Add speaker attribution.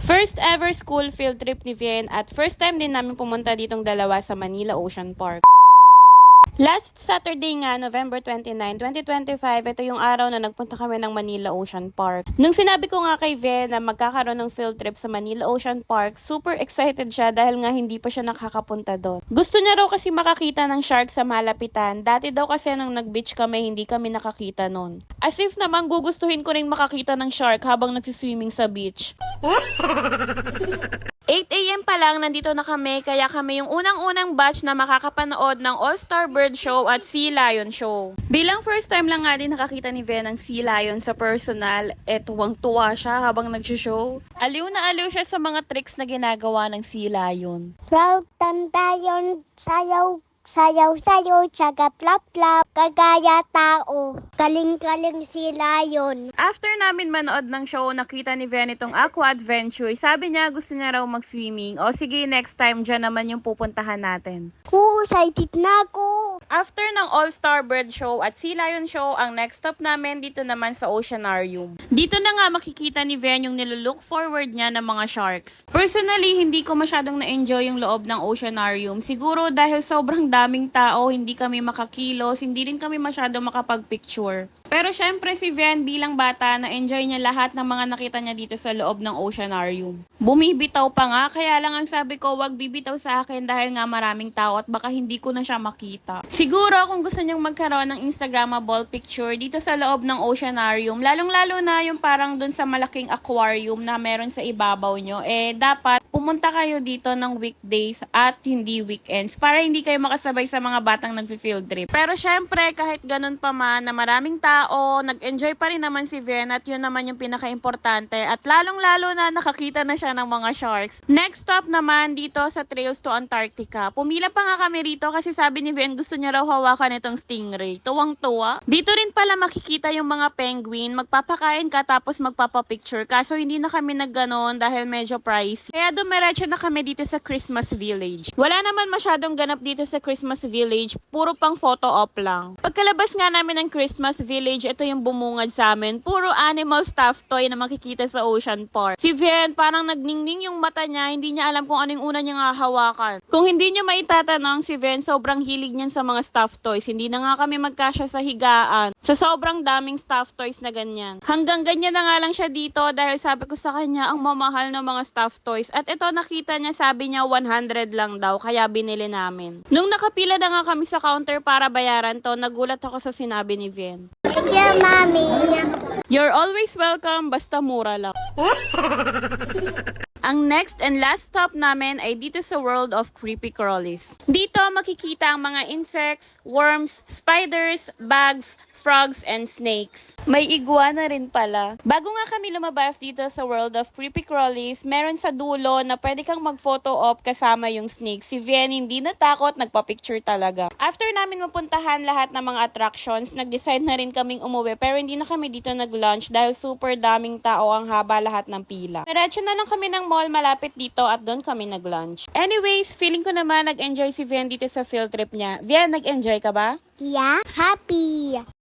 Speaker 1: First ever school field trip ni Vien at first time din namin pumunta ditong dalawa sa Manila Ocean Park. Last Saturday nga, November 29, 2025, ito yung araw na nagpunta kami ng Manila Ocean Park. Nung sinabi ko nga kay Vien na magkakaroon ng field trip sa Manila Ocean Park, super excited siya dahil nga hindi pa siya nakakapunta doon. Gusto niya raw kasi makakita ng shark sa malapitan. Dati daw kasi nung nag-beach kami, hindi kami nakakita noon. As if naman gugustuhin ko ring makakita ng shark habang nagsiswimming sa beach. 8 AM pa lang nandito na kami, kaya kami yung unang-unang batch na makakapanood ng All-Star Bird Show at Sea Lion Show. Bilang first time lang nga din nakakita ni Vien ng Sea Lion sa personal, tuwang-tuwa siya habang nag-show. Aliw na aliw siya sa mga tricks na ginagawa ng Sea Lion.
Speaker 2: Proud tayo, sayaw, sayaw, tsaga plap-plap, kagaya tao. Kaling-kaling si Lion.
Speaker 1: After namin manood ng show, nakita ni Vien itong Aqua Adventure. Sabi niya gusto niya raw mag-swimming. O sige, next time dyan naman yung pupuntahan natin.
Speaker 2: Excited na ako.
Speaker 1: After ng All-Star Bird Show at Sea Lion Show, ang next stop namin dito naman sa Oceanarium. Dito na nga makikita ni Vien yung nilook forward niya ng mga sharks. Personally, hindi ko masyadong na-enjoy yung loob ng Oceanarium. Siguro dahil sobrang daming tao, hindi kami makakilos, hindi rin kami masyadong makapag-picture. Pero syempre si Vien bilang bata, na-enjoy niya lahat ng mga nakita niya dito sa loob ng Oceanarium. Bumibitaw pa nga, kaya lang ang sabi ko, wag bibitaw sa akin dahil nga maraming tao at baka hindi ko na siya makita. Siguro kung gusto niyong magkaroon ng Instagrammable picture dito sa loob ng Oceanarium, lalong-lalo na yung parang dun sa malaking aquarium na meron sa ibabaw nyo, dapat pumunta kayo dito ng weekdays at hindi weekends para hindi kayo makasabay sa mga batang nagfi-field trip. Pero syempre, kahit ganun pa man na maraming tao, nag-enjoy pa rin naman si Vien at yun naman yung pinaka-importante at lalong-lalo na nakakita na siya ng mga sharks. Next stop naman dito sa Trails to Antarctica. Pumila pa nga kami rito kasi sabi ni Vien gusto niya raw hawakan itong stingray. Tuwang-tuwa. Dito rin pala makikita yung mga penguin. Magpapakain ka tapos magpapapicture. Kaso hindi na kami nagganon dahil medyo pricey. Kaya dumiretso na kami dito sa Christmas Village. Wala naman masyadong ganap dito sa Christmas Village. Puro pang photo op lang. Pagkalabas nga namin ng Christmas Village, ito yung bumungad sa amin. Puro animal stuffed toy na makikita sa Ocean Park. Si Vien parang nagningning yung mata niya, hindi niya alam kung anong una niya hahawakan. Kung hindi niyo maitatanong, si Vien sobrang hilig niyan sa mga stuffed toys. Hindi na nga kami magkasya sa higaan. Sa sobrang daming stuffed toys na ganyan. Hanggang ganyan na nga lang siya dito dahil sabi ko sa kanya ang mamahal ng mga stuffed toys. At ito nakita niya, sabi niya 100 lang daw, kaya binili namin. Nung nakapila na nga kami sa counter para bayaran to, nagulat ako sa sinabi ni Vien.
Speaker 2: Thank you, Mommy.
Speaker 1: You're always welcome, basta mura lang. Ang next and last stop namin ay dito sa World of Creepy Crawlies. Dito makikita ang mga insects, worms, spiders, bugs, frogs, and snakes. May iguana rin pala. Bago nga kami lumabas dito sa World of Creepy Crawlies, meron sa dulo na pwede kang mag-photo op kasama yung snake. Si Vien hindi natakot, nagpa-picture talaga. After namin mapuntahan lahat ng mga attractions, nag-decide na rin kaming umuwi pero hindi na kami dito nag-lunch dahil super daming tao, ang haba lahat ng pila. Diretso na lang kami ng mall malapit dito at doon kami nag-lunch. Anyways, feeling ko naman nag-enjoy si Vien dito sa field trip niya. Vien, nag-enjoy ka ba?
Speaker 2: Yeah, happy.